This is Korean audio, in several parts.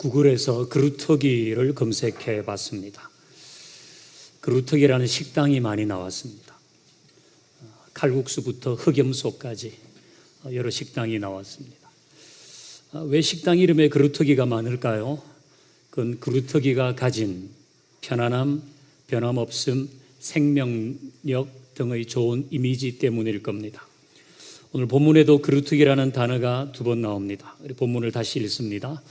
구글에서 그루터기를 검색해 봤습니다. 그루터기라는 식당이 많이 나왔습니다. 칼국수부터 흑염소까지 여러 식당이 나왔습니다. 왜 식당 이름에 그루터기가 많을까요? 그건 그루터기가 가진 편안함, 변함없음, 생명력 등의 좋은 이미지 때문일 겁니다. 오늘 본문에도 그루터기라는 단어가 2번 나옵니다. 우리 본문을 다시 읽습니다.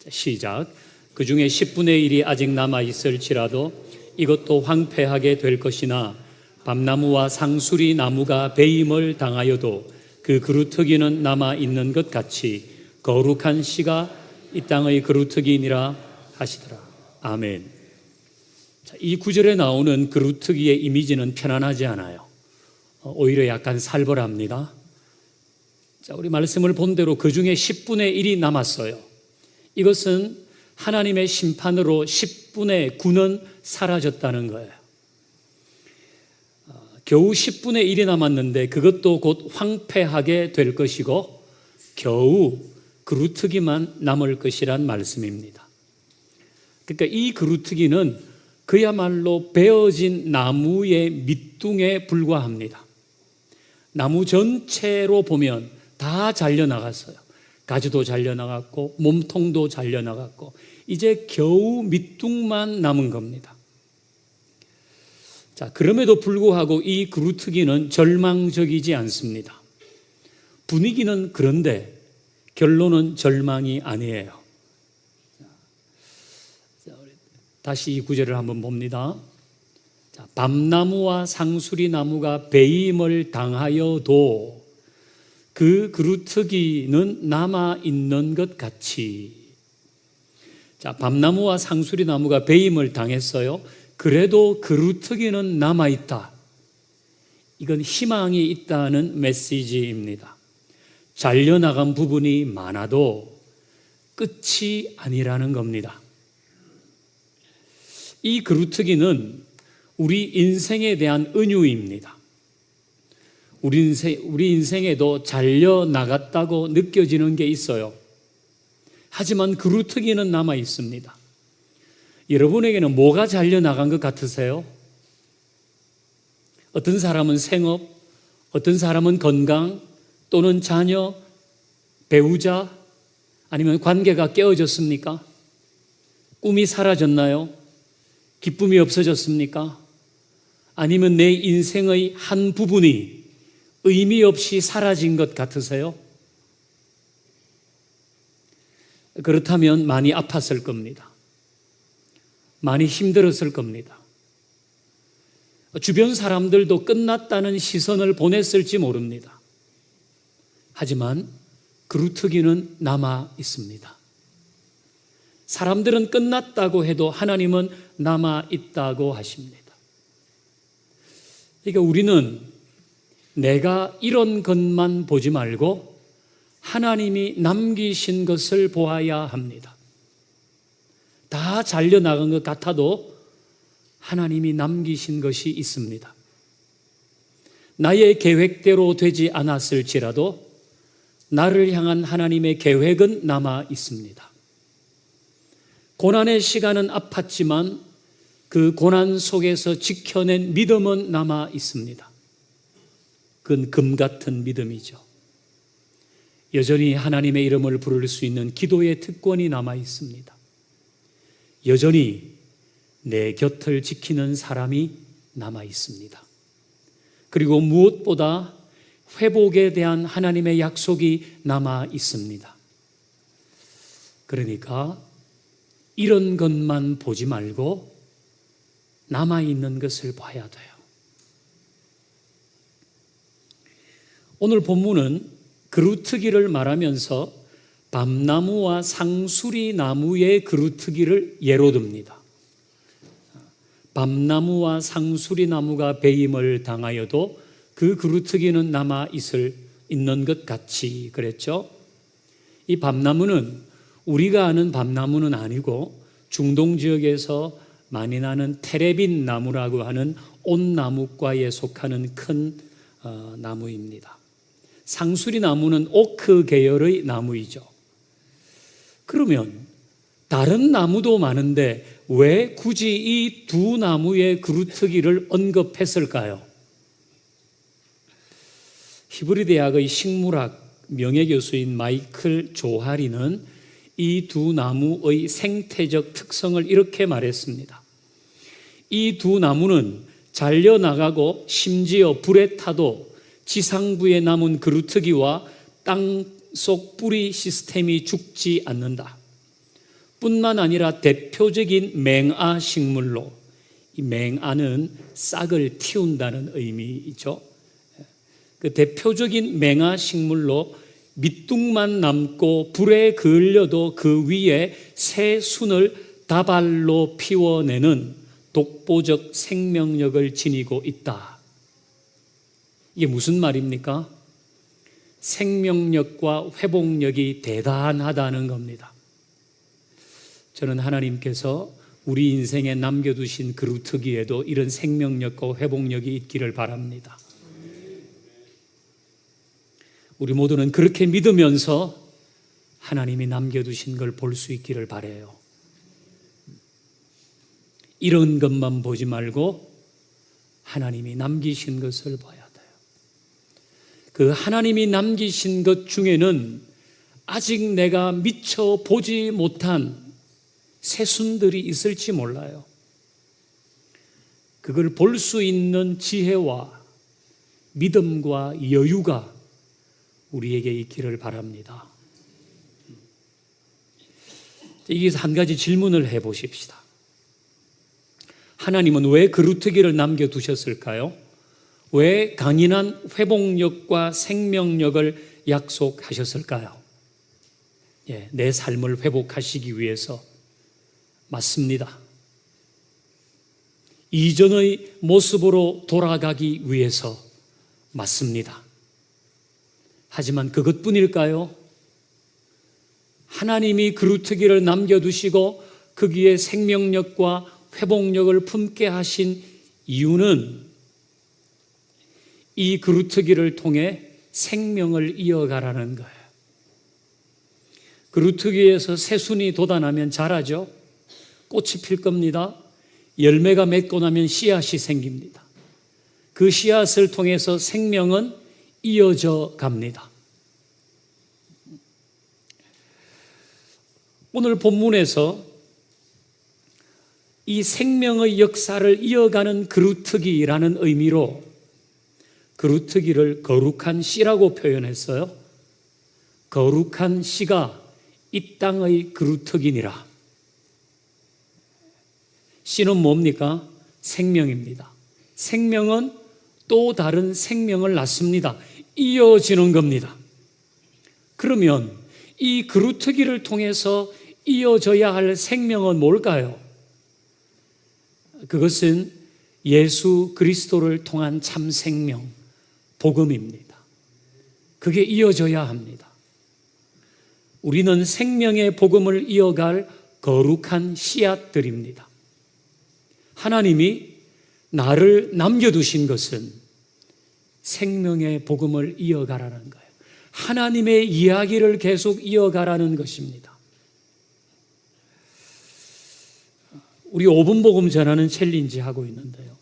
시작. 그 중에 10분의 1이 아직 남아있을지라도 이것도 황폐하게 될 것이나 밤나무와 상수리 나무가 배임을 당하여도 그 그루터기는 남아있는 것 같이 거룩한 씨가 이 땅의 그루터기니라 하시더라. 아멘. 이 구절에 나오는 그루터기의 이미지는 편안하지 않아요. 오히려 약간 살벌합니다. 우리 말씀을 본 대로 그 중에 10분의 1이 남았어요. 이것은 하나님의 심판으로 10분의 9는 사라졌다는 거예요. 겨우 10분의 1이 남았는데 그것도 곧 황폐하게 될 것이고 겨우 그루터기만 남을 것이란 말씀입니다. 그러니까 이 그루터기는 그야말로 베어진 나무의 밑둥에 불과합니다. 나무 전체로 보면 다 잘려나갔어요. 가지도 잘려나갔고 몸통도 잘려나갔고 이제 겨우 밑둥만 남은 겁니다. 자, 그럼에도 불구하고 이 그루터기는 절망적이지 않습니다. 분위기는 그런데 결론은 절망이 아니에요. 다시 이 구절을 한번 봅니다. 자, 밤나무와 상수리 나무가 배임을 당하여도 그 그루터기는 남아있는 것 같이. 자, 밤나무와 상수리 나무가 배임을 당했어요. 그래도 그루터기는 남아있다. 이건 희망이 있다는 메시지입니다. 잘려나간 부분이 많아도 끝이 아니라는 겁니다. 이 그루터기는 우리 인생에 대한 은유입니다. 우리 인생에도 잘려나갔다고 느껴지는 게 있어요. 하지만 그루터기는 남아 있습니다. 여러분에게는 뭐가 잘려나간 것 같으세요? 어떤 사람은 생업, 어떤 사람은 건강, 또는 자녀, 배우자, 아니면 관계가 깨어졌습니까? 꿈이 사라졌나요? 기쁨이 없어졌습니까? 아니면 내 인생의 한 부분이 의미 없이 사라진 것 같으세요? 그렇다면 많이 아팠을 겁니다. 많이 힘들었을 겁니다. 주변 사람들도 끝났다는 시선을 보냈을지 모릅니다. 하지만 그루터기는 남아 있습니다. 사람들은 끝났다고 해도 하나님은 남아 있다고 하십니다. 그러니까 우리는 내가 이런 것만 보지 말고 하나님이 남기신 것을 보아야 합니다. 다 잘려나간 것 같아도 하나님이 남기신 것이 있습니다. 나의 계획대로 되지 않았을지라도 나를 향한 하나님의 계획은 남아 있습니다. 고난의 시간은 아팠지만 그 고난 속에서 지켜낸 믿음은 남아 있습니다. 그건 금 같은 믿음이죠. 여전히 하나님의 이름을 부를 수 있는 기도의 특권이 남아 있습니다. 여전히 내 곁을 지키는 사람이 남아 있습니다. 그리고 무엇보다 회복에 대한 하나님의 약속이 남아 있습니다. 그러니까 이런 것만 보지 말고 남아있는 것을 봐야 돼요. 오늘 본문은 그루터기를 말하면서 밤나무와 상수리 나무의 그루터기를 예로 듭니다. 밤나무와 상수리 나무가 배임을 당하여도 그 그루터기는 남아 있는 것 같이 그랬죠. 이 밤나무는 우리가 아는 밤나무는 아니고 중동 지역에서 많이 나는 테레빈 나무라고 하는 온나무과에 속하는 큰 나무입니다. 상수리 나무는 오크 계열의 나무이죠. 그러면 다른 나무도 많은데 왜 굳이 이 두 나무의 그루터기를 언급했을까요? 히브리 대학의 식물학 명예교수인 마이클 조하리는 이 두 나무의 생태적 특성을 이렇게 말했습니다. 이 두 나무는 잘려나가고 심지어 불에 타도 지상부에 남은 그루터기와 땅속 뿌리 시스템이 죽지 않는다. 뿐만 아니라 대표적인 맹아 식물로, 이 맹아는 싹을 틔운다는 의미이죠. 그 대표적인 맹아 식물로 밑둥만 남고 불에 그을려도 그 위에 새 순을 다발로 피워내는 독보적 생명력을 지니고 있다. 이게 무슨 말입니까? 생명력과 회복력이 대단하다는 겁니다. 저는 하나님께서 우리 인생에 남겨두신 그루터기에도 이런 생명력과 회복력이 있기를 바랍니다. 우리 모두는 그렇게 믿으면서 하나님이 남겨두신 걸 볼 수 있기를 바라요. 이런 것만 보지 말고 하나님이 남기신 것을 봐야 돼요. 그 하나님이 남기신 것 중에는 아직 내가 미처 보지 못한 새순들이 있을지 몰라요. 그걸 볼 수 있는 지혜와 믿음과 여유가 우리에게 있기를 바랍니다. 여기서 한 가지 질문을 해보십시다. 하나님은 왜 그루터기를 남겨두셨을까요? 왜 강인한 회복력과 생명력을 약속하셨을까요? 내 삶을 회복하시기 위해서 맞습니다. 이전의 모습으로 돌아가기 위해서 맞습니다. 하지만 그것뿐일까요? 하나님이 그루터기를 남겨두시고 거기에 생명력과 회복력을 품게 하신 이유는 이 그루터기를 통해 생명을 이어가라는 거예요. 그루터기에서 새순이 돋아나면 자라죠. 꽃이 필 겁니다. 열매가 맺고 나면 씨앗이 생깁니다. 그 씨앗을 통해서 생명은 이어져 갑니다. 오늘 본문에서 이 생명의 역사를 이어가는 그루터기라는 의미로 그루터기를 거룩한 씨라고 표현했어요. 거룩한 씨가 이 땅의 그루터기니라. 씨는 뭡니까? 생명입니다. 생명은 또 다른 생명을 낳습니다. 이어지는 겁니다. 그러면 이 그루터기를 통해서 이어져야 할 생명은 뭘까요? 그것은 예수 그리스도를 통한 참 생명, 복음입니다. 그게 이어져야 합니다. 우리는 생명의 복음을 이어갈 거룩한 씨앗들입니다. 하나님이 나를 남겨두신 것은 생명의 복음을 이어가라는 거예요. 하나님의 이야기를 계속 이어가라는 것입니다. 우리 5분 복음 전하는 챌린지 하고 있는데요.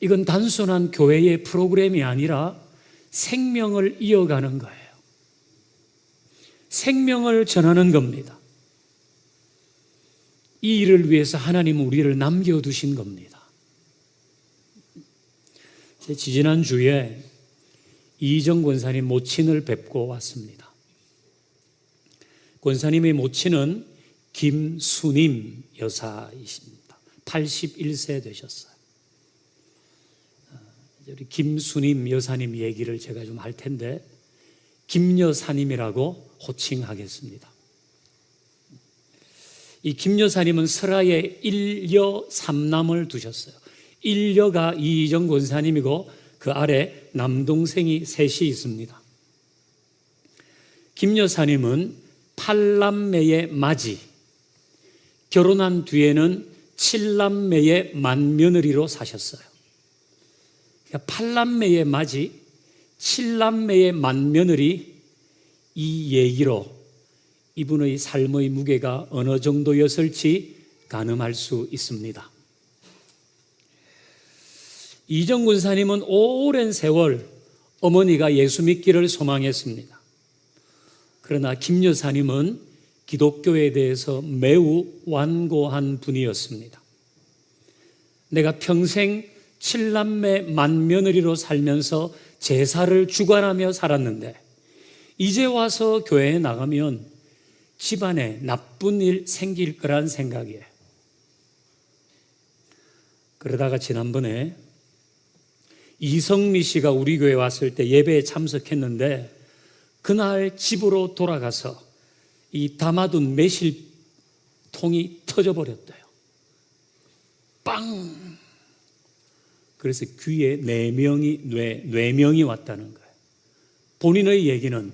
이건 단순한 교회의 프로그램이 아니라 생명을 이어가는 거예요. 생명을 전하는 겁니다. 이 일을 위해서 하나님은 우리를 남겨두신 겁니다. 지지난주에 이희정 권사님 모친을 뵙고 왔습니다. 권사님의 모친은 김수님 여사이십니다. 81세 되셨어요. 우리 김수님 여사님 얘기를 제가 좀 할 텐데 김여사님이라고 호칭하겠습니다. 이 김여사님은 설화에 1여 3남을 두셨어요. 1여가 이희정 권사님이고 그 아래 남동생이 셋이 있습니다. 김여사님은 8남매의 맏이, 결혼한 뒤에는 7남매의 맏며느리로 사셨어요. 그러니까 8남매의 맏이, 7남매의 맏며느리, 이 얘기로 이분의 삶의 무게가 어느 정도였을지 가늠할 수 있습니다. 이정 권사님은 오랜 세월 어머니가 예수 믿기를 소망했습니다. 그러나 김 여사님은 기독교에 대해서 매우 완고한 분이었습니다. 내가 평생 7남매 맏며느리로 살면서 제사를 주관하며 살았는데 이제 와서 교회에 나가면 집안에 나쁜 일 생길 거란 생각이에요. 그러다가 지난번에 이성미 씨가 우리 교회 왔을 때 예배에 참석했는데 그날 집으로 돌아가서 이 담아둔 매실통이 터져버렸대요. 빵! 그래서 귀에 뇌명이 왔다는 거예요. 본인의 얘기는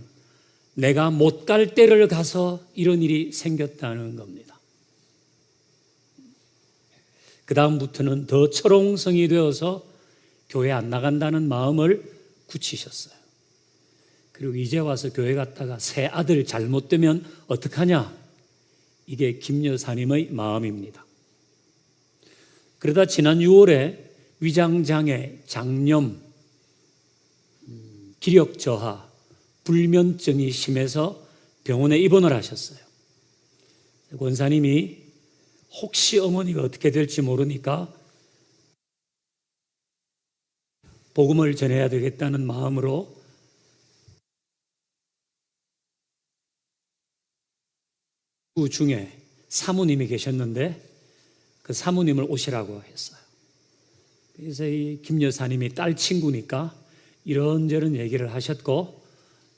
내가 못 갈 때를 가서 이런 일이 생겼다는 겁니다. 그 다음부터는 더 철옹성이 되어서 교회 안 나간다는 마음을 굳히셨어요. 그리고 이제 와서 교회 갔다가 새 아들 잘못되면 어떡하냐? 이게 김 여사님의 마음입니다. 그러다 지난 6월에 위장장애, 장염, 기력 저하, 불면증이 심해서 병원에 입원을 하셨어요. 권사님이 혹시 어머니가 어떻게 될지 모르니까 복음을 전해야 되겠다는 마음으로 그 중에 사모님이 계셨는데 그 사모님을 오시라고 했어요. 그래서 이 김 여사님이 딸 친구니까 이런저런 얘기를 하셨고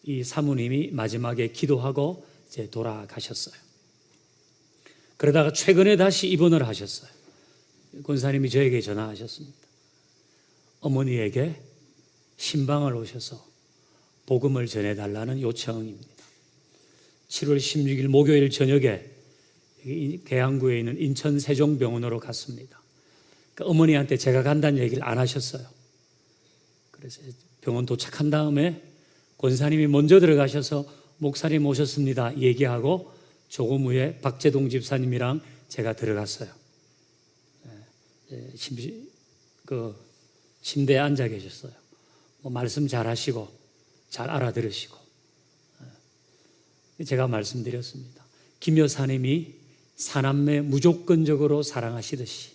이 사모님이 마지막에 기도하고 이제 돌아가셨어요. 그러다가 최근에 다시 입원을 하셨어요. 권사님이 저에게 전화하셨습니다. 어머니에게 신방을 오셔서 복음을 전해달라는 요청입니다. 7월 16일 목요일 저녁에 계양구에 있는 인천 세종병원으로 갔습니다. 그러니까 어머니한테 제가 간다는 얘기를 안 하셨어요. 그래서 병원 도착한 다음에 권사님이 먼저 들어가셔서 목사님 오셨습니다 얘기하고 조금 후에 박재동 집사님이랑 제가 들어갔어요. 침대에 앉아 계셨어요. 말씀 잘 하시고 잘 알아들으시고 제가 말씀드렸습니다. 김 여사님이 사남매 무조건적으로 사랑하시듯이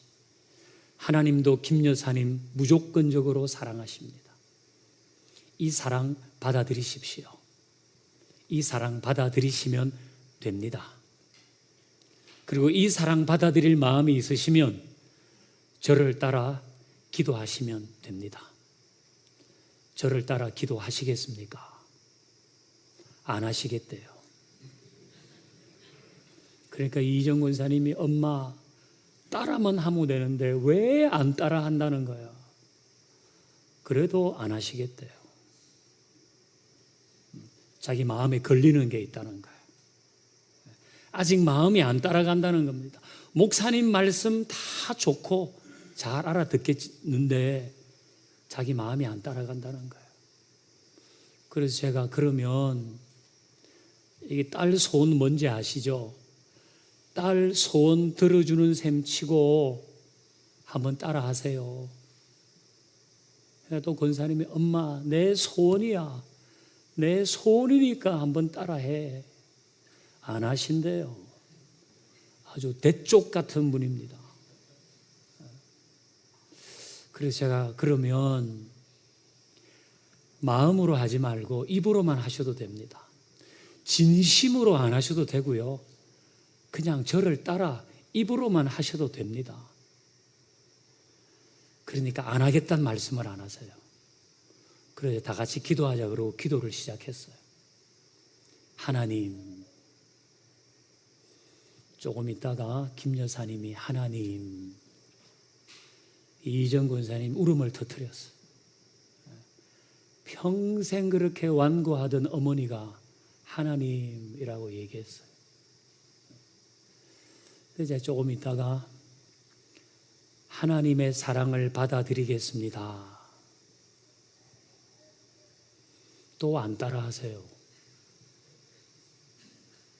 하나님도 김 여사님 무조건적으로 사랑하십니다. 이 사랑 받아들이십시오. 이 사랑 받아들이시면 됩니다. 그리고 이 사랑 받아들일 마음이 있으시면 저를 따라 기도하시면 됩니다. 저를 따라 기도하시겠습니까? 안 하시겠대요. 그러니까 이정 권사님이 엄마 따라만 하면 되는데 왜 안 따라 한다는 거야. 그래도 안 하시겠대요. 자기 마음에 걸리는 게 있다는 거예요. 아직 마음이 안 따라간다는 겁니다. 목사님 말씀 다 좋고 잘 알아듣겠는데 자기 마음이 안 따라간다는 거예요. 그래서 제가 그러면 이게 딸 소원 뭔지 아시죠? 딸 소원 들어주는 셈 치고 한번 따라 하세요. 또 권사님이 엄마 내 소원이야. 내 소원이니까 한번 따라해. 안 하신대요. 아주 대쪽 같은 분입니다. 그래서 제가 그러면 마음으로 하지 말고 입으로만 하셔도 됩니다. 진심으로 안 하셔도 되고요. 그냥 저를 따라 입으로만 하셔도 됩니다. 그러니까 안 하겠다는 말씀을 안 하세요. 그래서 다 같이 기도하자 그러고 기도를 시작했어요. 하나님, 조금 있다가 김 여사님이 하나님, 이정 권사님 울음을 터뜨렸어요. 평생 그렇게 완고하던 어머니가 하나님이라고 얘기했어요. 이제 조금 있다가 하나님의 사랑을 받아들이겠습니다. 또 안 따라 하세요.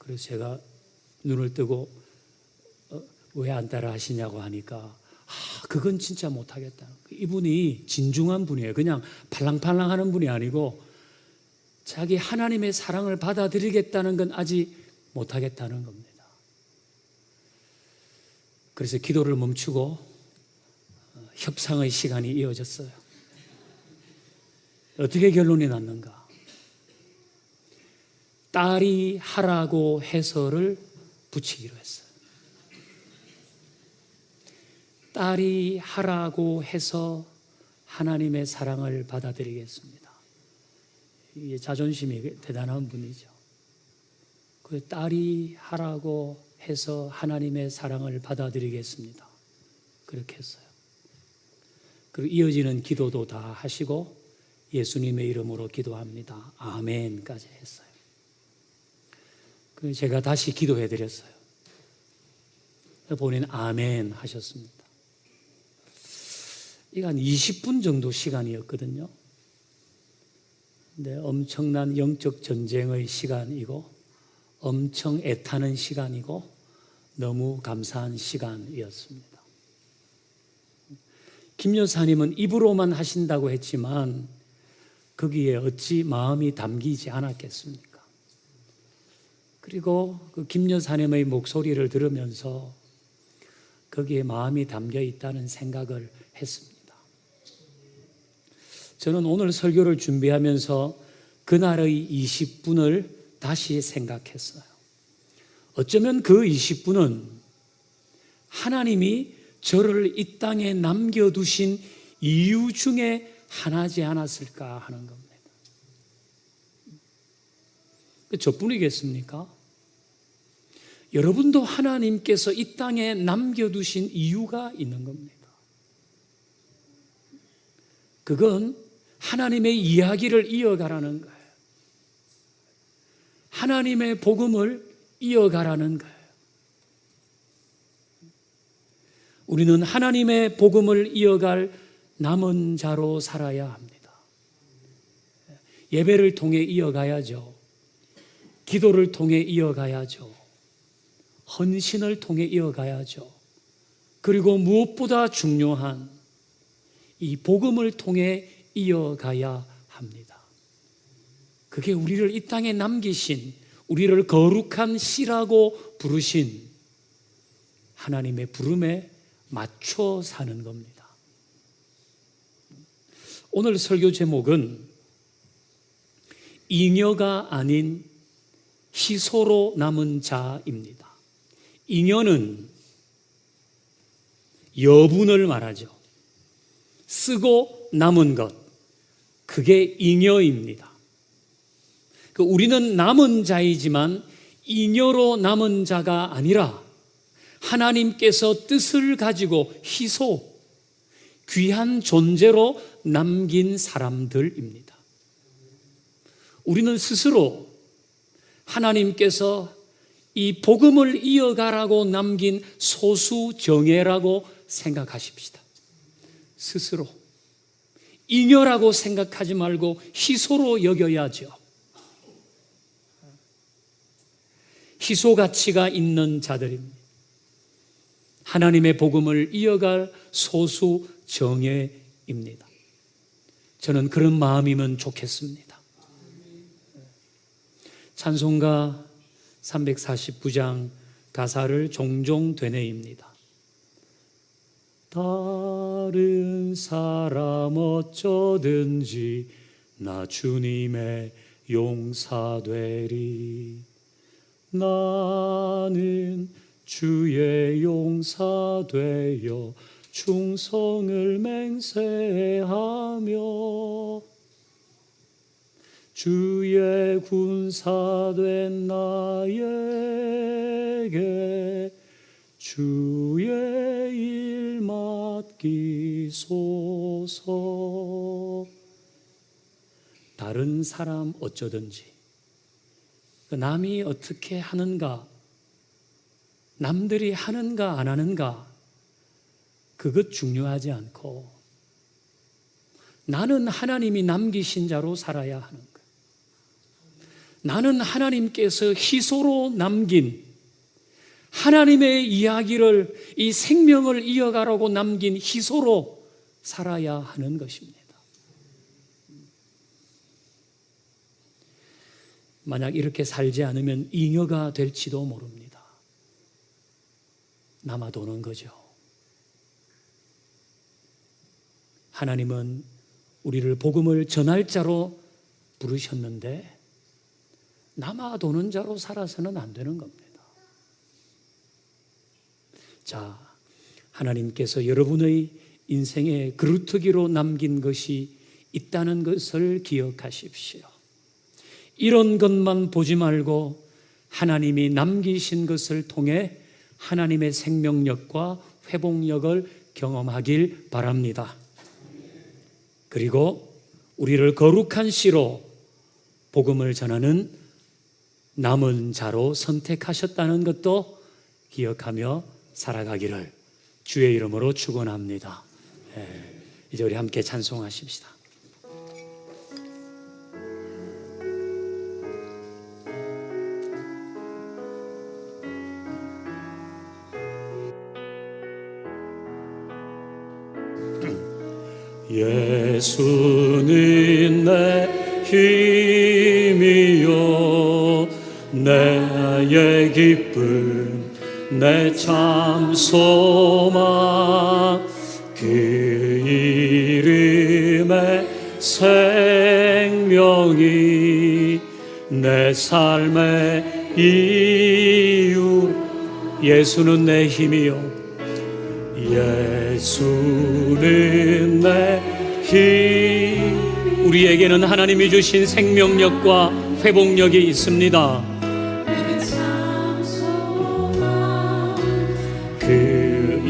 그래서 제가 눈을 뜨고 왜 안 따라 하시냐고 하니까 그건 진짜 못하겠다. 이분이 진중한 분이에요. 그냥 팔랑팔랑 하는 분이 아니고 자기 하나님의 사랑을 받아들이겠다는 건 아직 못하겠다는 겁니다. 그래서 기도를 멈추고 협상의 시간이 이어졌어요. 어떻게 결론이 났는가? 딸이 하라고 해서를 붙이기로 했어요. 딸이 하라고 해서 하나님의 사랑을 받아들이겠습니다. 이게 자존심이 대단한 분이죠. 그 딸이 하라고 해서 하나님의 사랑을 받아들이겠습니다. 그렇게 했어요. 그리고 이어지는 기도도 다 하시고 예수님의 이름으로 기도합니다. 아멘까지 했어요. 그래서 제가 다시 기도해 드렸어요. 본인 아멘 하셨습니다. 이거 한 20분 정도 시간이었거든요. 근데 엄청난 영적 전쟁의 시간이고 엄청 애타는 시간이고 너무 감사한 시간이었습니다. 김 여사님은 입으로만 하신다고 했지만 거기에 어찌 마음이 담기지 않았겠습니까? 그리고 그 김 여사님의 목소리를 들으면서 거기에 마음이 담겨 있다는 생각을 했습니다. 저는 오늘 설교를 준비하면서 그날의 20분을 다시 생각했어요. 어쩌면 그 20분은 하나님이 저를 이 땅에 남겨두신 이유 중에 하나지 않았을까 하는 겁니다. 저뿐이겠습니까? 여러분도 하나님께서 이 땅에 남겨두신 이유가 있는 겁니다. 그건 하나님의 이야기를 이어가라는 거예요. 하나님의 복음을 이어가라는 거예요. 우리는 하나님의 복음을 이어갈 남은 자로 살아야 합니다. 예배를 통해 이어가야죠. 기도를 통해 이어가야죠. 헌신을 통해 이어가야죠. 그리고 무엇보다 중요한 이 복음을 통해 이어가야 합니다. 그게 우리를 이 땅에 남기신, 우리를 거룩한 씨라고 부르신 하나님의 부름에 맞춰 사는 겁니다. 오늘 설교 제목은 잉여가 아닌 희소로 남은 자입니다. 잉여는 여분을 말하죠. 쓰고 남은 것, 그게 잉여입니다. 우리는 남은 자이지만 잉여로 남은 자가 아니라 하나님께서 뜻을 가지고 희소, 귀한 존재로 남긴 사람들입니다. 우리는 스스로 하나님께서 이 복음을 이어가라고 남긴 소수 정예라고 생각하십시다. 스스로 잉여라고 생각하지 말고 희소로 여겨야죠. 희소 가치가 있는 자들입니다. 하나님의 복음을 이어갈 소수 정예입니다. 저는 그런 마음이면 좋겠습니다. 찬송가 349장 가사를 종종 되뇌입니다. 다른 사람 어쩌든지 나 주님의 용사되리. 나는 주의 용사되어 충성을 맹세하며 주의 군사된 나에게 주의 일 맡기소서. 다른 사람 어쩌든지 남이 어떻게 하는가, 남들이 하는가 안 하는가, 그것 중요하지 않고 나는 하나님이 남기신 자로 살아야 하는 거예요. 나는 하나님께서 희소로 남긴 하나님의 이야기를, 이 생명을 이어가라고 남긴 희소로 살아야 하는 것입니다. 만약 이렇게 살지 않으면 잉여가 될지도 모릅니다. 남아도는 거죠. 하나님은 우리를 복음을 전할 자로 부르셨는데 남아도는 자로 살아서는 안 되는 겁니다. 자, 하나님께서 여러분의 인생의 그루터기로 남긴 것이 있다는 것을 기억하십시오. 이런 것만 보지 말고 하나님이 남기신 것을 통해 하나님의 생명력과 회복력을 경험하길 바랍니다. 그리고 우리를 거룩한 씨로 복음을 전하는 남은 자로 선택하셨다는 것도 기억하며 살아가기를 주의 이름으로 축원합니다. 이제 우리 함께 찬송하십시다. 예수는 내 힘이요 나의 기쁨 내 참 소망 그 이름의 생명이 내 삶의 이유 예수는 내 힘이요 예수는 내 힘 우리에게는 하나님이 주신 생명력과 회복력이 있습니다. 그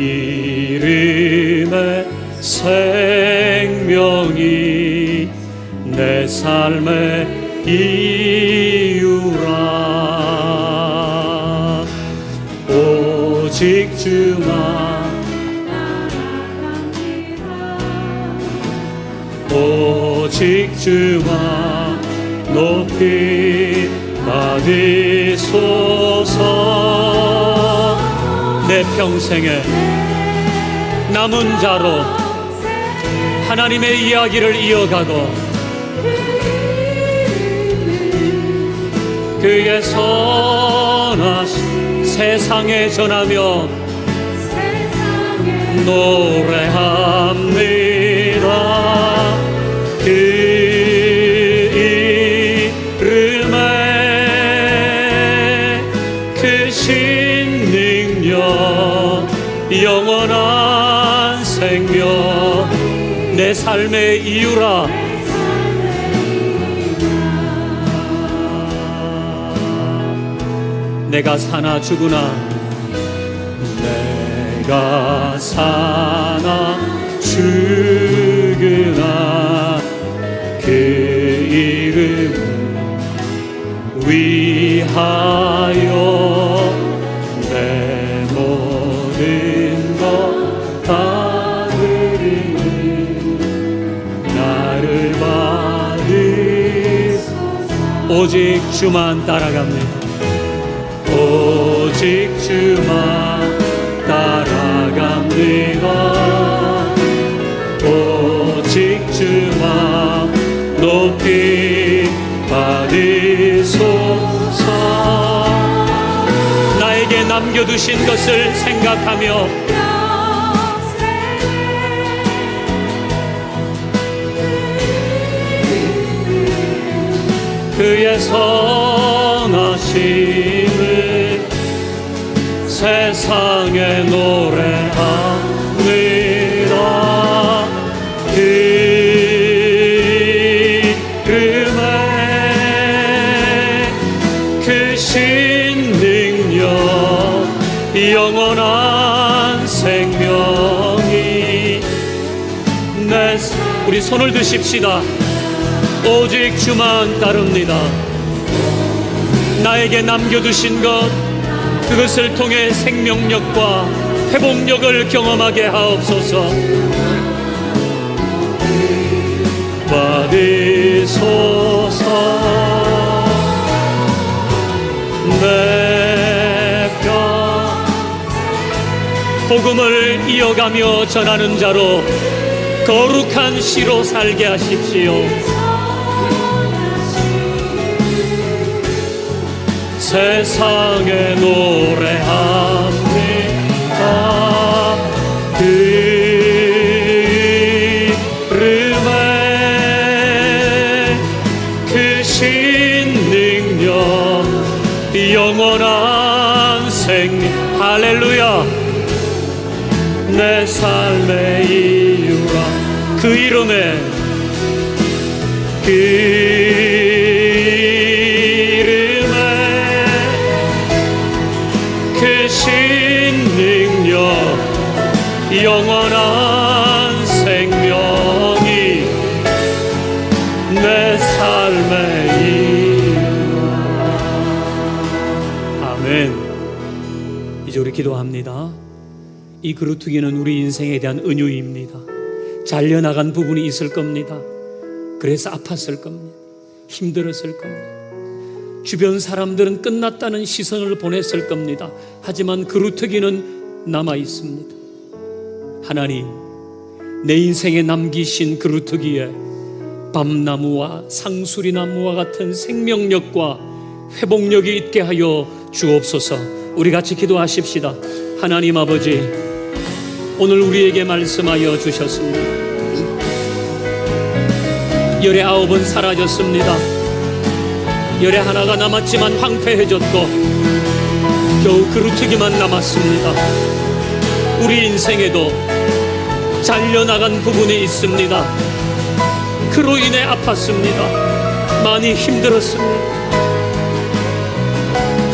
이름의 생명이 내 삶의 이유라 오직 주만 오직 주만 높이 받으소서 내 평생에 남은 자로 하나님의 이야기를 이어가고 그의 선하심 세상에 전하며 노래합니다. 그 이름에 크신 능력 영원한 생명 내 삶의 이유라 내가 사나 죽으나 내가 사나 죽으나 그 이름 위하여 내 모든 것 다 드리니 나를 받으소서 오직 주만 따라갑니다. 오직 주만 따라갑니다. 오직 주만 높이 받으소서 나에게 남겨두신 것을 생각하며 그의 선하심을 세상에 노래합니다. 그 이름에 크신 능력 영원한 생명이 우리 손을 드십시다. 오직 주만 따릅니다. 나에게 남겨두신 것 그것을 통해 생명력과 회복력을 경험하게 하옵소서. 받으소서 복음을 이어가며 전하는 자로 거룩한 시로 살게 하십시오. 세상에 노래합니다. 그 이름에 크신 능력, 영원한 생명. 할렐루야. 내 삶의 이유라. 그 이름에, 그 이름에 크신 능력, 영원한 생명이 내 삶의 이유라. 아멘. 이제 우리 기도합니다. 이 그루터기는 우리 인생에 대한 은유입니다. 잘려나간 부분이 있을 겁니다. 그래서 아팠을 겁니다. 힘들었을 겁니다. 주변 사람들은 끝났다는 시선을 보냈을 겁니다. 하지만 그루터기는 남아 있습니다. 하나님, 내 인생에 남기신 그루터기에 밤나무와 상수리나무와 같은 생명력과 회복력이 있게 하여 주옵소서. 우리 같이 기도하십시다. 하나님 아버지, 오늘 우리에게 말씀하여 주셨습니다. 19은 사라졌습니다. 11가 남았지만 황폐해졌고 겨우 그루터기만 남았습니다. 우리 인생에도 잘려나간 부분이 있습니다. 그로 인해 아팠습니다. 많이 힘들었습니다.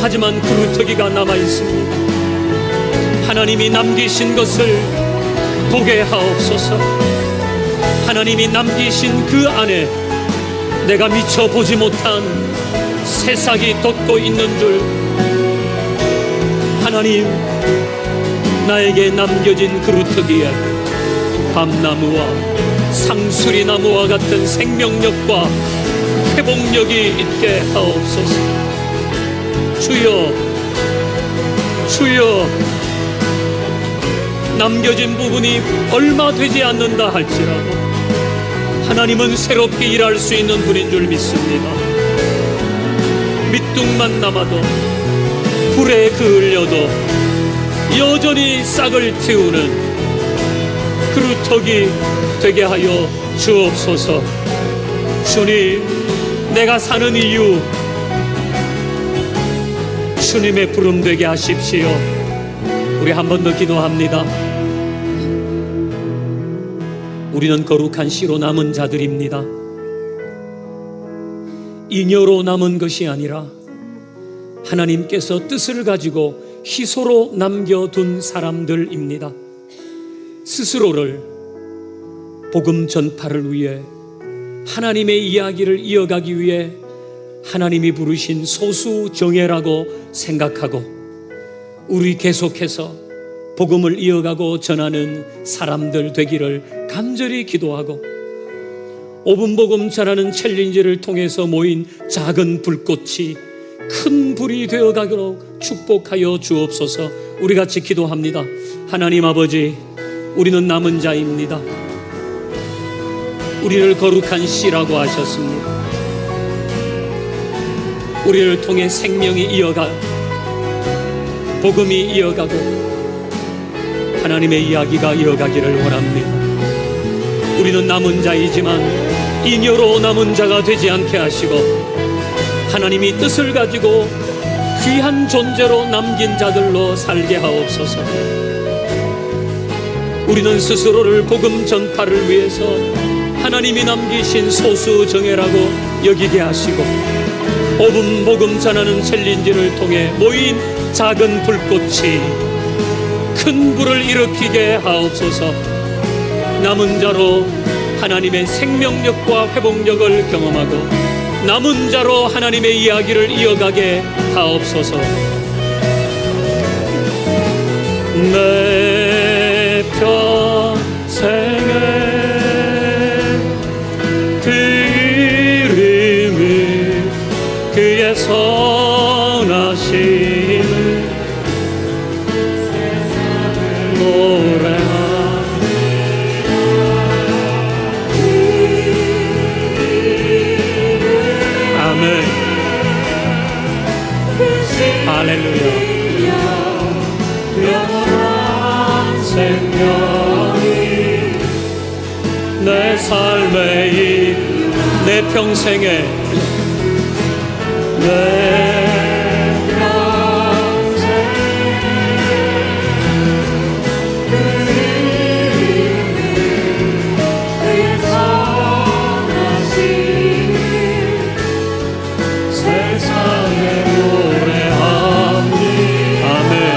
하지만 그루터기가 남아 있습니다. 하나님이 남기신 것을 보게 하옵소서. 하나님이 남기신 그 안에 내가 미처 보지 못한 새싹이 돋고 있는 줄, 하나님, 나에게 남겨진 그루터기에 밤나무와 상수리나무와 같은 생명력과 회복력이 있게 하옵소서. 주여, 주여, 남겨진 부분이 얼마 되지 않는다 할지라도 하나님은 새롭게 일할 수 있는 분인 줄 믿습니다. 밑둥만 남아도 불에 그을려도 여전히 싹을 틔우는 그루터기 되게 하여 주옵소서. 주님, 내가 사는 이유 주님의 부름 되게 하십시오. 우리 한 번 더 기도합니다. 우리는 거룩한 씨로 남은 자들입니다. 잉여로 남은 것이 아니라 하나님께서 뜻을 가지고 희소로 남겨둔 사람들입니다. 스스로를 복음 전파를 위해, 하나님의 이야기를 이어가기 위해 하나님이 부르신 소수 정예라고 생각하고 우리 계속해서 복음을 이어가고 전하는 사람들 되기를 간절히 기도하고, 5분 복음 전하는 챌린지를 통해서 모인 작은 불꽃이 큰 불이 되어가도록 축복하여 주옵소서. 우리 같이 기도합니다. 하나님 아버지, 우리는 남은 자입니다. 우리를 거룩한 씨라고 하셨습니다. 우리를 통해 생명이 이어가, 복음이 이어가고 하나님의 이야기가 이어가기를 원합니다. 우리는 남은 자이지만 잉여로 남은 자가 되지 않게 하시고 하나님이 뜻을 가지고 귀한 존재로 남긴 자들로 살게 하옵소서. 우리는 스스로를 복음 전파를 위해서 하나님이 남기신 소수 정예라고 여기게 하시고 5분 복음 전하는 챌린지를 통해 모인 작은 불꽃이 큰 불을 일으키게 하옵소서. 남은 자로 하나님의 생명력과 회복력을 경험하고 남은 자로 하나님의 이야기를 이어가게 하옵소서. 내 평생에 그 이름을, 그의 선하심을 아멘. 할렐루야. 영원한 생명이 내 삶의 내 평생에 세상에 노래하니 아멘.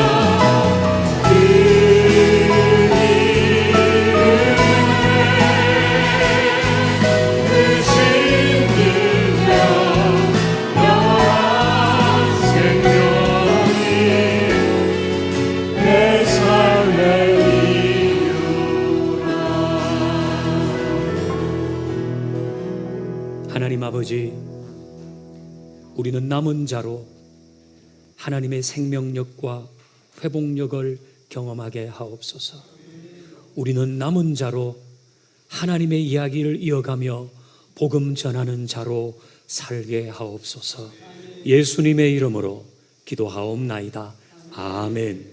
하나님 아버지, 우리는 남은 자로 하나님의 생명력과 회복력을 경험하게 하옵소서. 우리는 남은 자로 하나님의 이야기를 이어가며 복음 전하는 자로 살게 하옵소서. 예수님의 이름으로 기도하옵나이다. 아멘.